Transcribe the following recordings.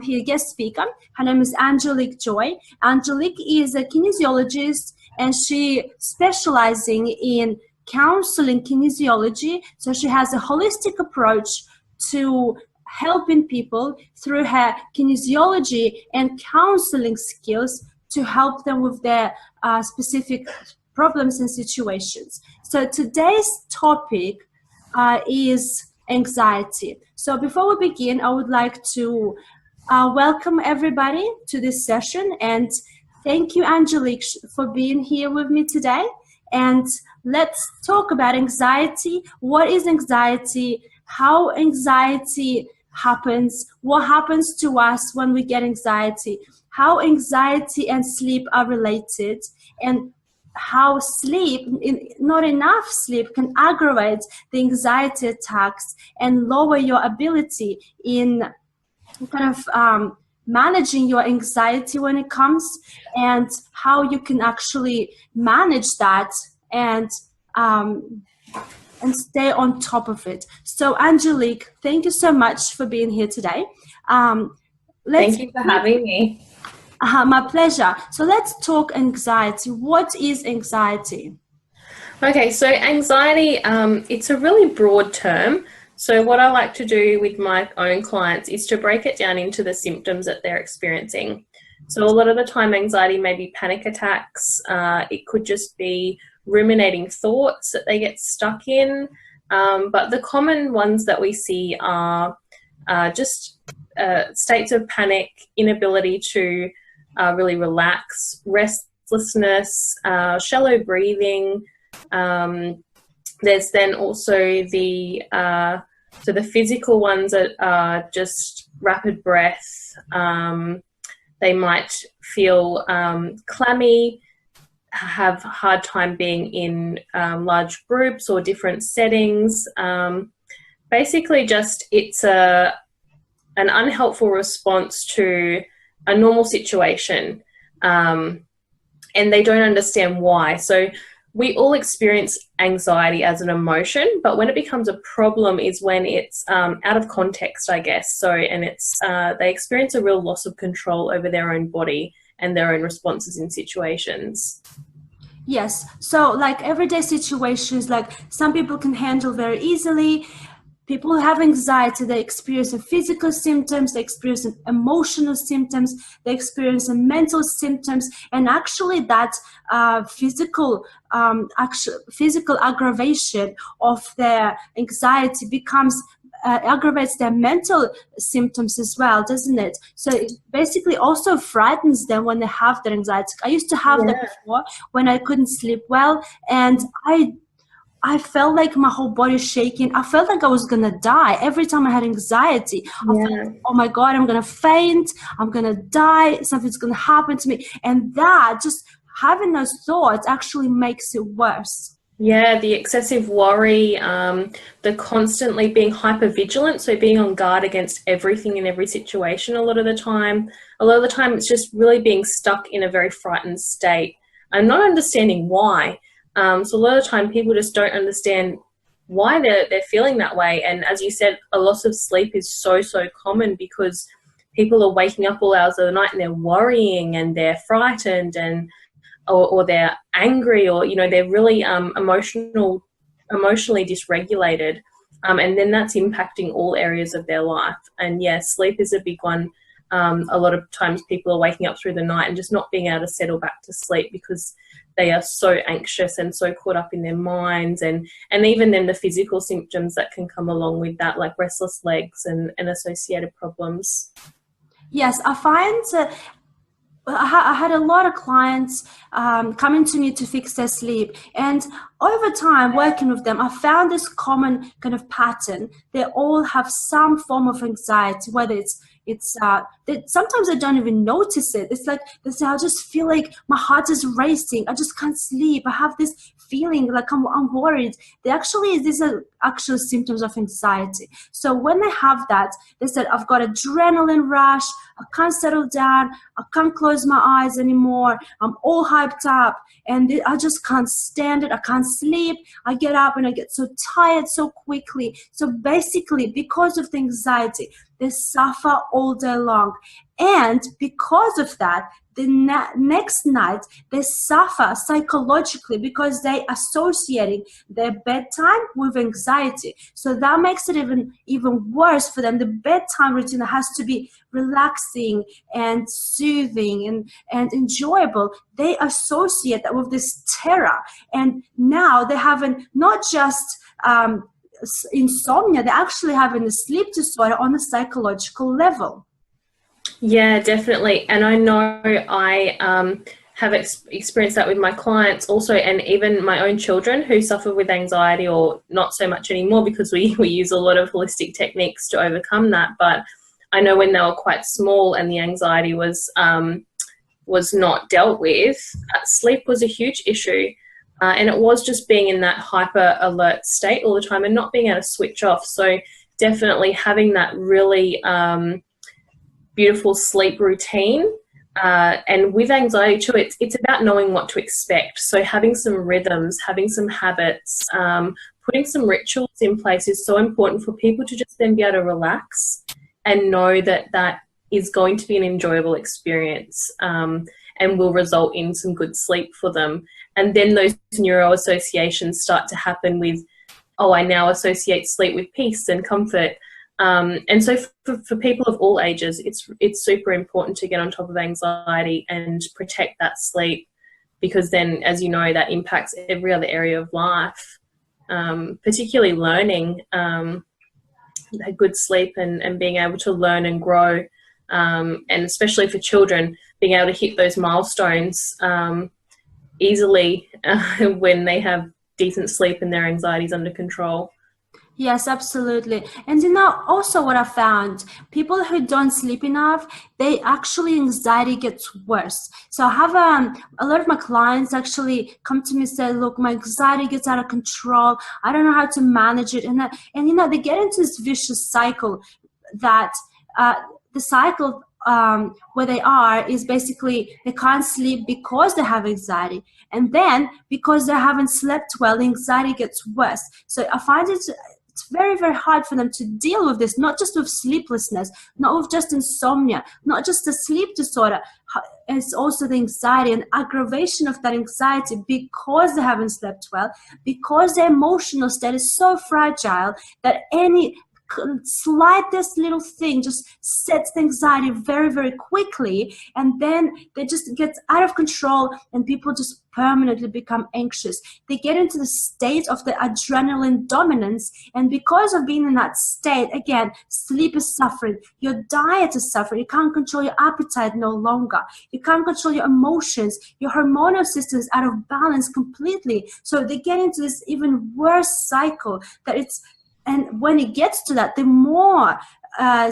here guest speaker. Her name is Angelique Joy. Angelique is a kinesiologist and she specializing in counseling kinesiology. So she has a holistic approach to helping people through her kinesiology and counseling skills to help them with their specific problems and situations. So today's topic is anxiety. So before we begin, I would like to welcome everybody to this session, and thank you, Angelique, for being here with me today. And let's talk about anxiety. What is anxiety? How anxiety happens? What happens to us when we get anxiety? How anxiety and sleep are related, and how sleep, not enough sleep, can aggravate the anxiety attacks and lower your ability in kind of managing your anxiety when it comes, and how you can actually manage that and stay on top of it. So Angelique, thank you so much for being here today. Thank you for having me. My pleasure. So let's talk anxiety. What is anxiety? Okay, so anxiety, it's a really broad term. So what I like to do with my own clients is to break it down into the symptoms that they're experiencing. So a lot of the time anxiety may be panic attacks. It could just be ruminating thoughts that they get stuck in. But the common ones that we see are just states of panic, inability to really relax, restlessness, shallow breathing. There's then also the physical ones that are just rapid breath. They might feel clammy, have a hard time being in large groups or different settings. Basically just it's an unhelpful response to a normal situation, and they don't understand why. So we all experience anxiety as an emotion, but when it becomes a problem is when it's out of context, I guess. So, and it's they experience a real loss of control over their own body and their own responses in situations. Yes. So like everyday situations, like some people can handle very easily. People who have anxiety, they experience physical symptoms, they experience emotional symptoms, they experience mental symptoms, and actually that physical aggravation of their anxiety becomes aggravates their mental symptoms as well, doesn't it? So it basically also frightens them when they have their anxiety. I used to have that before when I couldn't sleep well, and I felt like my whole body shaking. I felt like I was going to die every time I had anxiety. I felt like, oh my God, I'm going to faint. I'm going to die. Something's going to happen to me. And that, just having those thoughts actually makes it worse. Yeah, the excessive worry, the constantly being hypervigilant, so being on guard against everything in every situation a lot of the time. A lot of the time it's just really being stuck in a very frightened state and not understanding why. So a lot of the time people just don't understand why they're feeling that way. And as you said, a loss of sleep is so common because people are waking up all hours of the night and they're worrying and they're frightened and or they're angry, or they're really emotionally dysregulated, and then that's impacting all areas of their life. And yes, sleep is a big one. A lot of times people are waking up through the night and just not being able to settle back to sleep because they are so anxious and so caught up in their minds, and even then the physical symptoms that can come along with that, like restless legs and associated problems. Yes, I find I had a lot of clients coming to me to fix their sleep, and over time working with them, I found this common kind of pattern. They all have some form of anxiety, whether it's sometimes I don't even notice it. It's like they say, I just feel like my heart is racing. I just can't sleep. I have this feeling like I'm worried. These are actual symptoms of anxiety. So when they have that, they said, I've got adrenaline rush. I can't settle down. I can't close my eyes anymore. I'm all hyped up and I just can't stand it. I can't sleep. I get up and I get so tired so quickly. So basically, because of the anxiety, they suffer all day long. And because of that, the next night they suffer psychologically because they associating their bedtime with anxiety. So that makes it even worse for them. The bedtime routine has to be relaxing and soothing and enjoyable. They associate that with this terror, and now they haven't not just insomnia, they're actually having a sleep disorder on a psychological level. Yeah, definitely. And I know I have experienced that with my clients also, and even my own children who suffer with anxiety, or not so much anymore because we use a lot of holistic techniques to overcome that. But I know when they were quite small and the anxiety was not dealt with, sleep was a huge issue. And it was just being in that hyper alert state all the time and not being able to switch off. So definitely having that really beautiful sleep routine. And with anxiety too, it's about knowing what to expect. So having some rhythms, having some habits, putting some rituals in place is so important for people to just then be able to relax and know that that is going to be an enjoyable experience and will result in some good sleep for them. And then those neuro associations start to happen with, oh, I now associate sleep with peace and comfort. And so for people of all ages, it's super important to get on top of anxiety and protect that sleep, because then, as you know, that impacts every other area of life, particularly learning, a good sleep and being able to learn and grow, and especially for children, being able to hit those milestones easily when they have decent sleep and their anxiety is under control. Yes, absolutely. And also what I found, people who don't sleep enough, they actually anxiety gets worse. So I have a lot of my clients actually come to me and say, look, my anxiety gets out of control. I don't know how to manage it. And they get into this vicious cycle that the cycle where they are is basically they can't sleep because they have anxiety. And then because they haven't slept well, the anxiety gets worse. So I find it's very, very hard for them to deal with this, not just with sleeplessness, not with just insomnia, not just the sleep disorder. It's also the anxiety and aggravation of that anxiety because they haven't slept well, because their emotional state is so fragile that any slightest little thing just sets the anxiety very, very quickly, and then they just get out of control and people just permanently become anxious. They get into the state of the adrenaline dominance, and because of being in that state, again, sleep is suffering, your diet is suffering, you can't control your appetite no longer, you can't control your emotions, your hormonal system is out of balance completely. So they get into this even worse cycle and when it gets to that, the more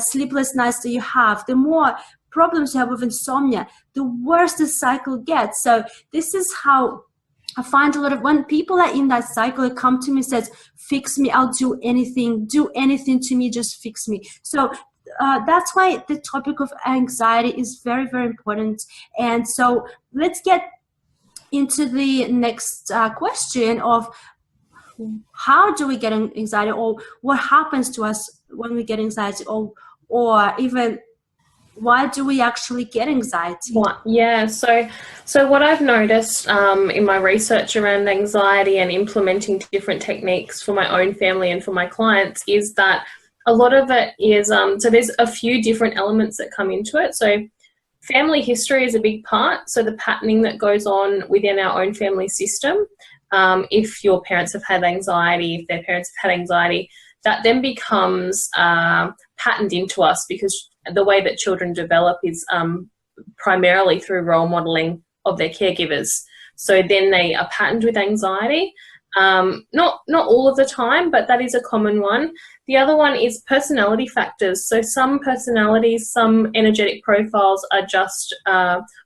sleepless nights that you have, the more problems you have with insomnia, the worse the cycle gets. So this is how I find a lot of, when people are in that cycle, they come to me and says, fix me, I'll do anything to me, just fix me. So that's why the topic of anxiety is very, very important. And so let's get into the next question of, how do we get anxiety, or what happens to us when we get anxiety, or even why do we actually get anxiety? Yeah, so what I've noticed in my research around anxiety and implementing different techniques for my own family and for my clients is that a lot of it is, so there's a few different elements that come into it. So family history is a big part, so the patterning that goes on within our own family system. If your parents have had anxiety, if their parents have had anxiety, that then becomes patterned into us, because the way that children develop is primarily through role modeling of their caregivers. So then they are patterned with anxiety. Not all of the time, but that is a common one. The other one is personality factors. So some personalities, some energetic profiles are just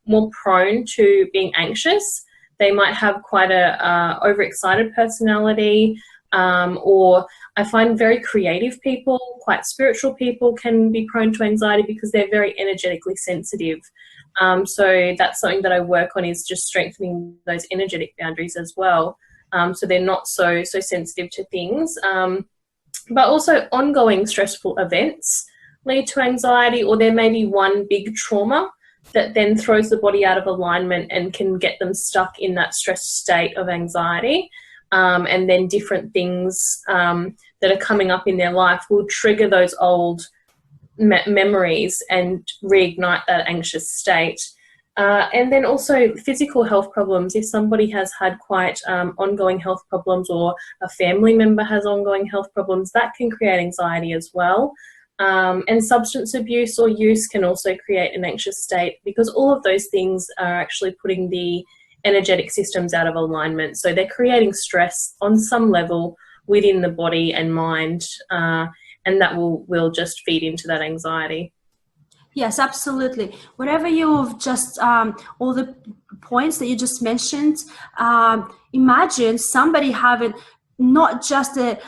more prone to being anxious. They might have quite a overexcited personality, or I find very creative people, quite spiritual people can be prone to anxiety because they're very energetically sensitive. So that's something that I work on, is just strengthening those energetic boundaries as well. So they're not so sensitive to things. But also ongoing stressful events lead to anxiety, or there may be one big trauma that then throws the body out of alignment and can get them stuck in that stressed state of anxiety. And then different things that are coming up in their life will trigger those old memories and reignite that anxious state. And then also physical health problems. If somebody has had quite ongoing health problems, or a family member has ongoing health problems, that can create anxiety as well. And substance abuse or use can also create an anxious state, because all of those things are actually putting the energetic systems out of alignment. So they're creating stress on some level within the body and mind, and that will just feed into that anxiety. Yes, absolutely. Whatever you've just, all the points that you just mentioned, imagine somebody having not just a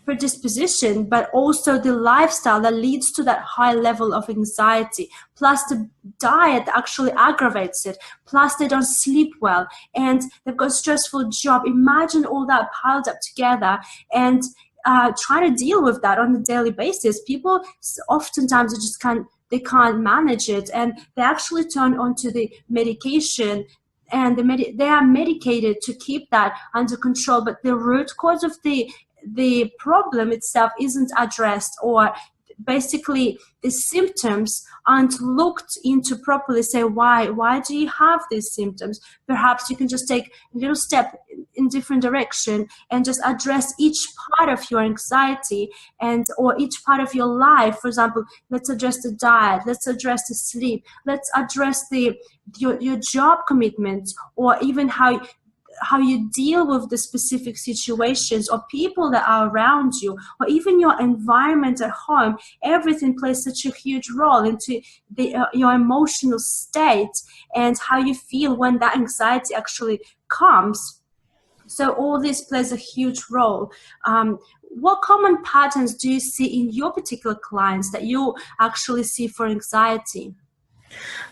predisposition, but also the lifestyle that leads to that high level of anxiety, plus the diet that actually aggravates it, plus they don't sleep well, and they've got a stressful job. Imagine all that piled up together, and try to deal with that on a daily basis. People oftentimes they can't manage it, and they actually turn onto the medication, and they are medicated to keep that under control. But the root cause of the problem itself isn't addressed, or basically the symptoms aren't looked into properly. Say, why do you have these symptoms? Perhaps you can just take a little step in different direction and just address each part of your anxiety or each part of your life. For example, let's address the diet, let's address the sleep, let's address your job commitment, or even how you deal with the specific situations or people that are around you, or even your environment at home. Everything plays such a huge role into your emotional state and how you feel when that anxiety actually comes. So all this plays a huge role. What common patterns do you see in your particular clients that you actually see for anxiety?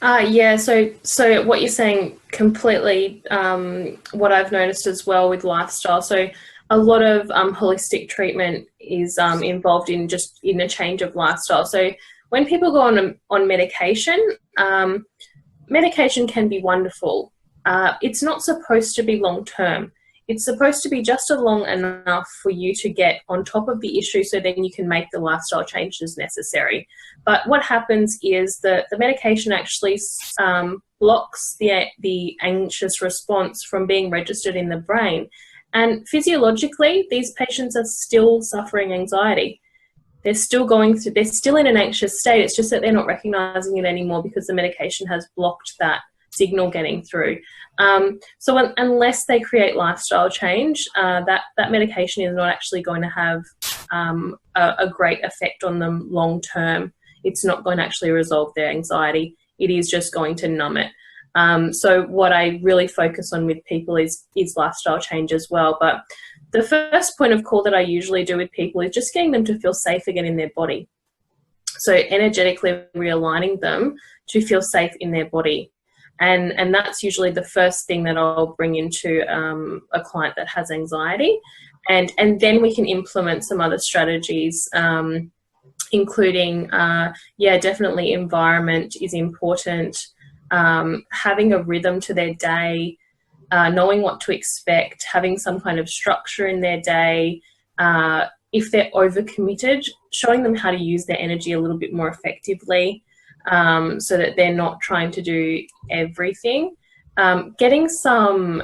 Yeah, so what you're saying completely, what I've noticed as well with lifestyle. So a lot of holistic treatment is involved in a change of lifestyle. So when people go on medication, medication can be wonderful. It's not supposed to be long term. It's supposed to be just long enough for you to get on top of the issue, so then you can make the lifestyle changes necessary. But what happens is that the medication actually blocks the anxious response from being registered in the brain. And physiologically, these patients are still suffering anxiety. They're still in an anxious state. It's just that they're not recognizing it anymore because the medication has blocked that signal getting through. So unless they create lifestyle change, that medication is not actually going to have a great effect on them long term. It's not going to actually resolve their anxiety. It is just going to numb it. So what I really focus on with people is lifestyle change as well. But the first point of call that I usually do with people is just getting them to feel safe again in their body. So energetically realigning them to feel safe in their body. And that's usually the first thing that I'll bring into a client that has anxiety. And then we can implement some other strategies, including, definitely environment is important, having a rhythm to their day, knowing what to expect, having some kind of structure in their day. If they're overcommitted, showing them how to use their energy a little bit more effectively, so that they're not trying to do everything. Getting some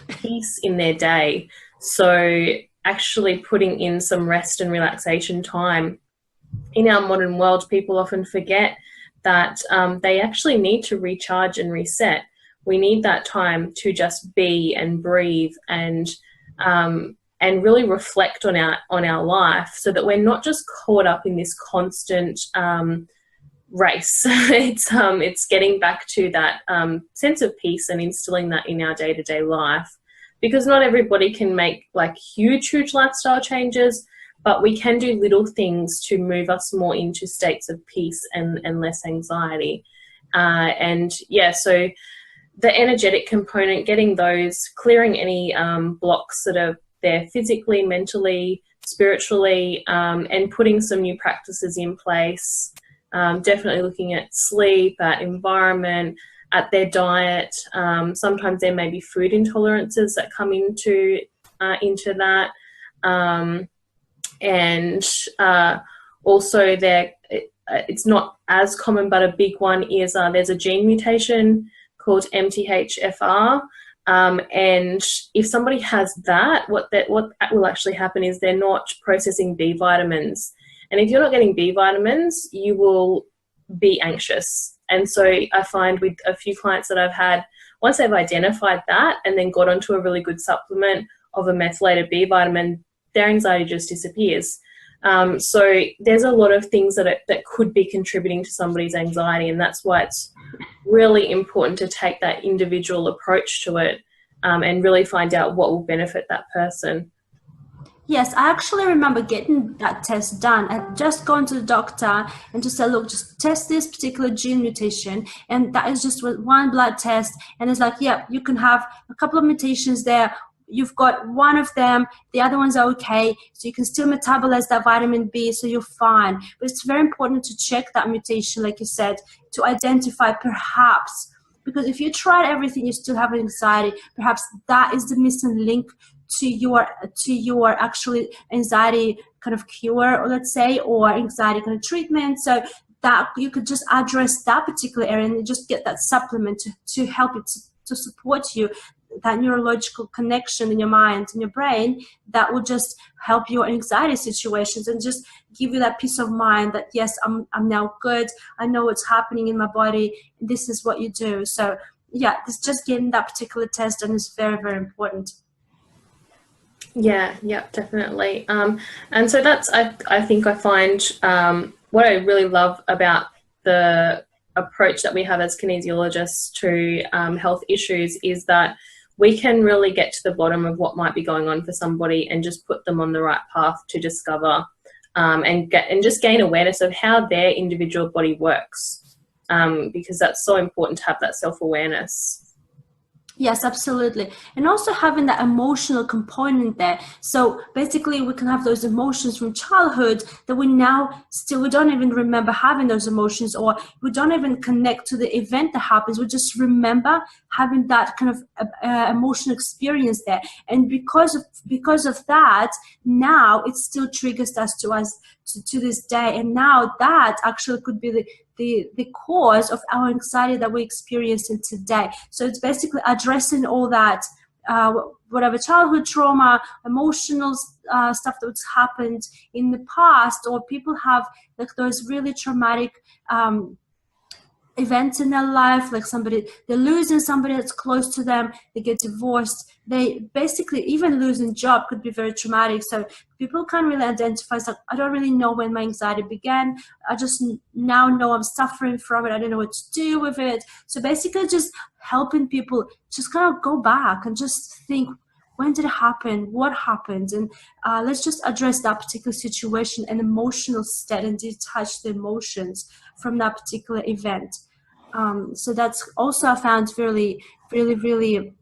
peace in their day. So actually putting in some rest and relaxation time. In our modern world, people often forget that they actually need to recharge and reset. We need that time to just be and breathe and really reflect on our life, so that we're not just caught up in this constant race. It's getting back to that sense of peace and instilling that in our day-to-day life, because not everybody can make like huge lifestyle changes, but we can do little things to move us more into states of peace and less anxiety. So the energetic component, getting those, clearing any blocks that are there physically, mentally, spiritually, and putting some new practices in place. Definitely looking at sleep, at environment, at their diet. Sometimes there may be food intolerances that come into that. And also it's not as common, but a big one is there's a gene mutation called MTHFR. And if somebody has that, what will actually happen is they're not processing B vitamins. And if you're not getting B vitamins, you will be anxious. And so I find with a few clients that I've had, once they've identified that and then got onto a really good supplement of a methylated B vitamin, their anxiety just disappears. So there's a lot of things that could be contributing to somebody's anxiety, and that's why it's really important to take that individual approach to it, and really find out what will benefit that person. Yes, I actually remember getting that test done. I'd just gone to the doctor and just said, look, just test this particular gene mutation. And that is just one blood test. And it's like, yeah, you can have a couple of mutations there. You've got one of them, the other ones are okay. So you can still metabolize that vitamin B, so you're fine. But it's very important to check that mutation, like you said, to identify perhaps, because if you tried everything, you still have anxiety, perhaps that is the missing link to your actually anxiety kind of cure, or let's say, or anxiety kind of treatment. So that you could just address that particular area and just get that supplement to help it to support you, that neurological connection in your mind and your brain that will just help your anxiety situations and just give you that peace of mind that, yes, I'm now good. I know what's happening in my body. This is what you do. So yeah, it's just getting that particular test, and it's very, very important. Yeah, definitely. And so that's, I think I find what I really love about the approach that we have as kinesiologists to health issues is that we can really get to the bottom of what might be going on for somebody and just put them on the right path to discover and just gain awareness of how their individual body works, because that's so important to have that self-awareness. Yes, absolutely. And also having that emotional component there. So basically we can have those emotions from childhood that we don't even remember having those emotions, or we don't even connect to the event that happens. We just remember having that kind of emotional experience there. And because of that, now it still triggers us to this day. And now that actually could be the cause of our anxiety that we experience in today. So it's basically addressing all that, whatever childhood trauma, emotional stuff that's happened in the past, or people have like those really traumatic events in their life, like they're losing somebody that's close to them, they get divorced, they basically, even losing job could be very traumatic. So people can't really identify, it's like, I don't really know when my anxiety began, I just now know I'm suffering from it, I don't know what to do with it. So basically just helping people just kind of go back and just think, when did it happen? What happened? And let's just address that particular situation and emotional state and detach the emotions from that particular event. So that's also I found really, really, really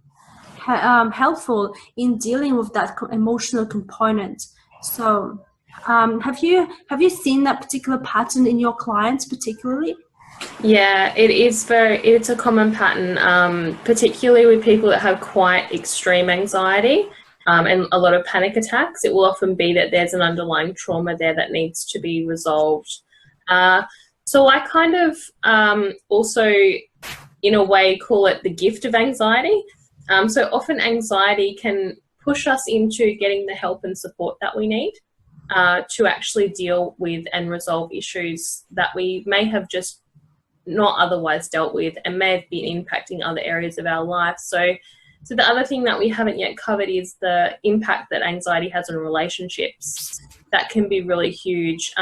helpful in dealing with that emotional component. So have you seen that particular pattern in your clients particularly? Yeah, it's a common pattern, particularly with people that have quite extreme anxiety and a lot of panic attacks. It will often be that there's an underlying trauma there that needs to be resolved. So I kind of also, in a way, call it the gift of anxiety. So often anxiety can push us into getting the help and support that we need to actually deal with and resolve issues that we may have just not otherwise dealt with and may have been impacting other areas of our life. So the other thing that we haven't yet covered is the impact that anxiety has on relationships. That can be really huge.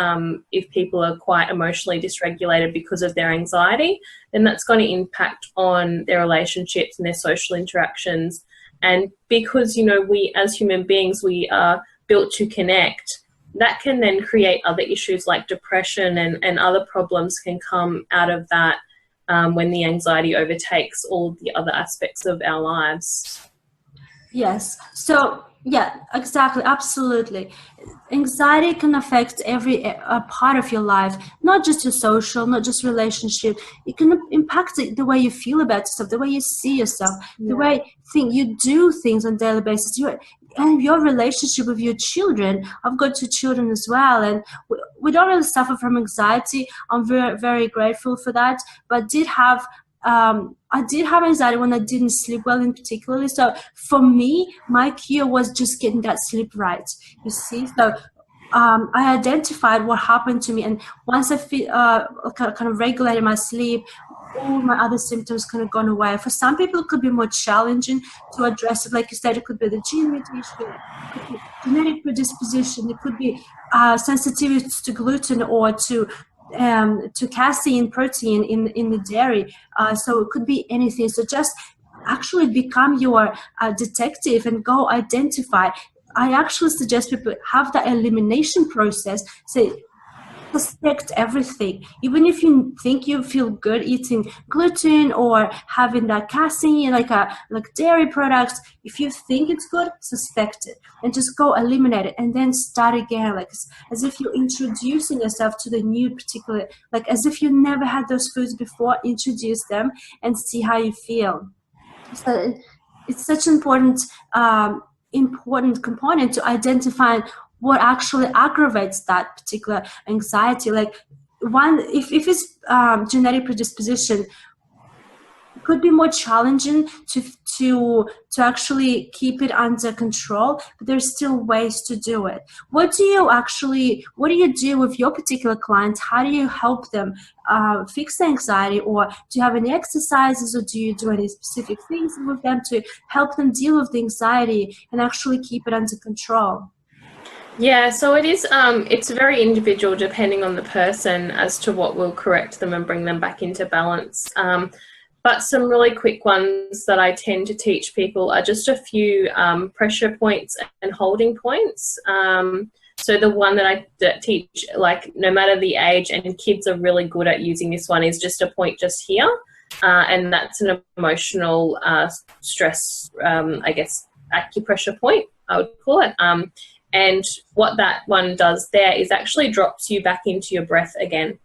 If people are quite emotionally dysregulated because of their anxiety, then that's going to impact on their relationships and their social interactions. And because, we as human beings, we are built to connect, that can then create other issues like depression and other problems can come out of that when the anxiety overtakes all the other aspects of our lives. Yes. So, yeah, exactly. Absolutely. Anxiety can affect every part of your life, not just your social, not just relationship. It can impact the way you feel about yourself, the way you see yourself, the Yeah. way you do things on a daily basis. And your relationship with your children. I've got two children as well, and we don't really suffer from anxiety. I'm very, very grateful for that. But I did have anxiety when I didn't sleep well, in particularly. So for me, my cure was just getting that sleep right. You see, so I identified what happened to me, and once I feel kind of regulated my sleep, all my other symptoms kind of gone away. For some people, it could be more challenging to address it. Like you said, it could be the gene mutation, it could be genetic predisposition, it could be sensitivity to gluten or to casein protein in the dairy. So it could be anything. So just actually become your detective and go identify. I actually suggest people have that elimination process. Say, suspect everything. Even if you think you feel good eating gluten or having that casein, like dairy products, if you think it's good, suspect it and just go eliminate it and then start again, like as if you're introducing yourself to the new particular, like as if you never had those foods before. Introduce them and see how you feel. So it's such an important component to identify what actually aggravates that particular anxiety. Like one, if it's genetic predisposition, could be more challenging to actually keep it under control, but there's still ways to do it. What do you do with your particular clients? How do you help them fix the anxiety, or do you have any exercises, or do you do any specific things with them to help them deal with the anxiety and actually keep it under control? Yeah, so it is, it's very individual depending on the person as to what will correct them and bring them back into balance. But some really quick ones that I tend to teach people are just a few pressure points and holding points. So the one that I teach, like no matter the age, and kids are really good at using this one, is just a point just here. And that's an emotional stress, I guess, acupressure point, I would call it. And what that one does there is actually drops you back into your breath again,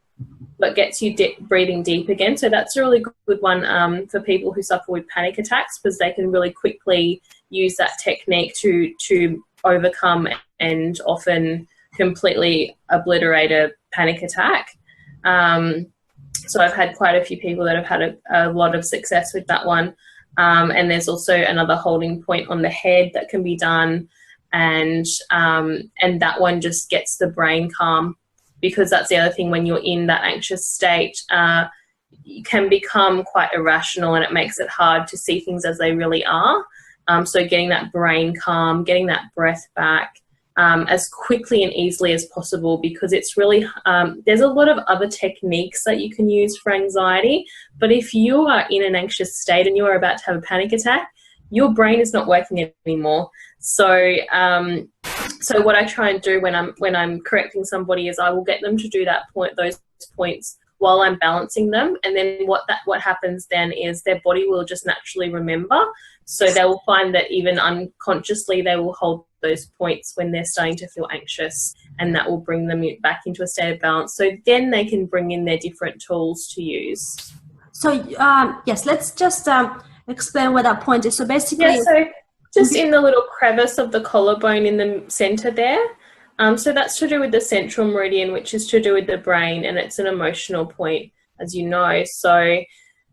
but gets you breathing deep again. So that's a really good one for people who suffer with panic attacks, because they can really quickly use that technique to overcome and often completely obliterate a panic attack. So I've had quite a few people that have had a lot of success with that one. And there's also another holding point on the head that can be done. And that one just gets the brain calm, because that's the other thing. When you're in that anxious state, you can become quite irrational, and it makes it hard to see things as they really are. So getting that brain calm, getting that breath back as quickly and easily as possible, because it's really, there's a lot of other techniques that you can use for anxiety, but if you are in an anxious state and you are about to have a panic attack, your brain is not working anymore. So what I try and do when I'm correcting somebody is I will get them to do those points while I'm balancing them, and then what happens then is their body will just naturally remember. So they will find that even unconsciously they will hold those points when they're starting to feel anxious, and that will bring them back into a state of balance. So then they can bring in their different tools to use. So yes, let's just explain what that point is. So basically, yeah, so just in the little crevice of the collarbone in the center there. So that's to do with the central meridian, which is to do with the brain, and it's an emotional point, as you know. So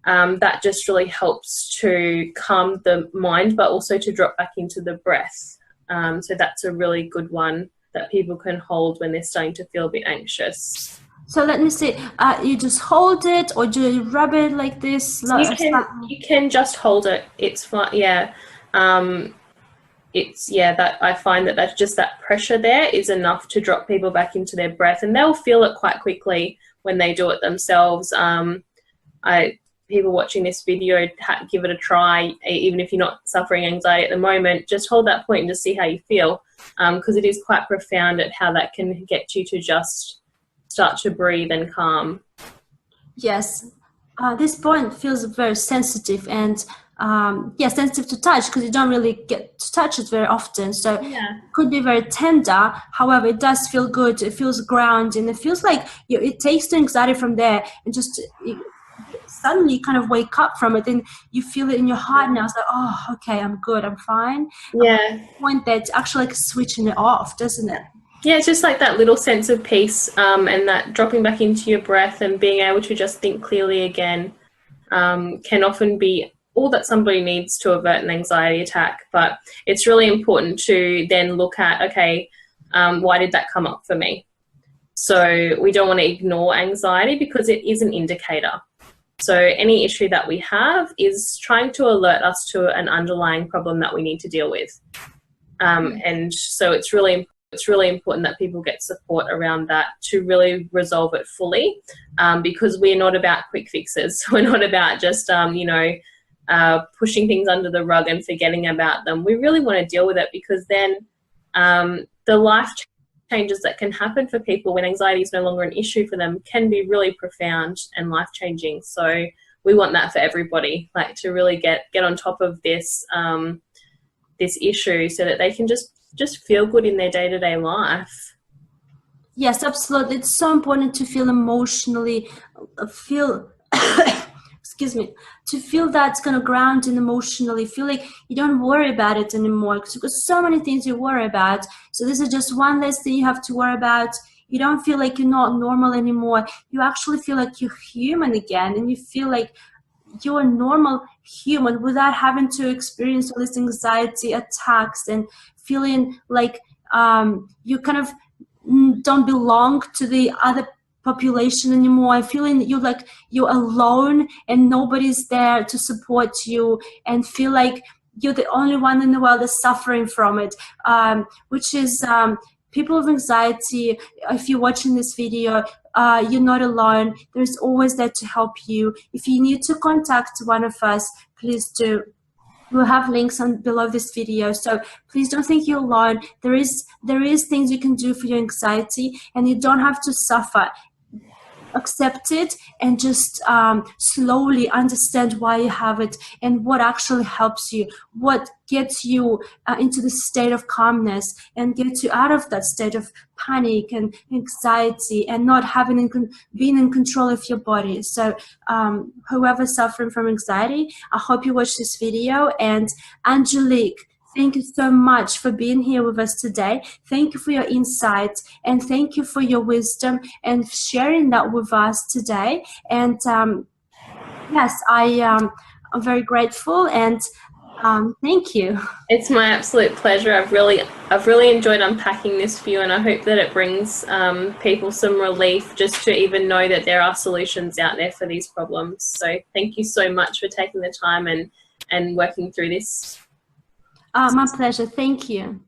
that just really helps to calm the mind, but also to drop back into the breath. So that's a really good one that people can hold when they're starting to feel a bit anxious. So let me see. You just hold it, or do you rub it like this? You can just hold it. It's fine. Yeah. That I find that's just that pressure there is enough to drop people back into their breath, and they'll feel it quite quickly when they do it themselves. People watching this video, give it a try, even if you're not suffering anxiety at the moment. Just hold that point and just see how you feel, because it is quite profound at how that can get you to just start to breathe and calm. Yes, this point feels very sensitive, and sensitive to touch, because you don't really get to touch it very often. So Yeah. it could be very tender. However, it does feel good. It feels grounding. It feels like it takes the anxiety from there and just suddenly you kind of wake up from it and you feel it in your heart now. It's like, oh, okay, I'm good, I'm fine. Yeah. Point that's actually like switching it off, doesn't it? Yeah, it's just like that little sense of peace, and that dropping back into your breath and being able to just think clearly again can often be all that somebody needs to avert an anxiety attack. But it's really important to then look at, okay, why did that come up for me? So we don't want to ignore anxiety because it is an indicator. So any issue that we have is trying to alert us to an underlying problem that we need to deal with. And so it's really important that people get support around that to really resolve it fully, because we're not about quick fixes. We're not about just, pushing things under the rug and forgetting about them. We really want to deal with it, because then the life changes that can happen for people when anxiety is no longer an issue for them can be really profound and life-changing. So we want that for everybody, like to really get on top of this this issue so that they can just feel good in their day-to-day life. Yes, absolutely. It's so important to feel emotionally, excuse me, to feel that's going to ground and emotionally feel like you don't worry about it anymore, because you've got so many things you worry about. So this is just one less thing you have to worry about. You don't feel like you're not normal anymore. You actually feel like you're human again, and you feel like you're a normal human without having to experience all this anxiety attacks and feeling like you kind of don't belong to the other population anymore, feeling you're alone and nobody's there to support you, and feel like you're the only one in the world that's suffering from it, which is people with anxiety. If you're watching this video, you're not alone. There's always there to help you. If you need to contact one of us, please do. We'll have links below this video, so please don't think you're alone. There is things you can do for your anxiety, and you don't have to suffer. Accept it and just slowly understand why you have it and what actually helps you, what gets you into the state of calmness and gets you out of that state of panic and anxiety and not having being in control of your body. So whoever's suffering from anxiety, I hope you watch this video. And Angelique, thank you so much for being here with us today. Thank you for your insights, and thank you for your wisdom and sharing that with us today. And yes, I'm very grateful, and thank you. It's my absolute pleasure. I've really enjoyed unpacking this for you, and I hope that it brings people some relief just to even know that there are solutions out there for these problems. So thank you so much for taking the time and working through this. My pleasure. Thank you.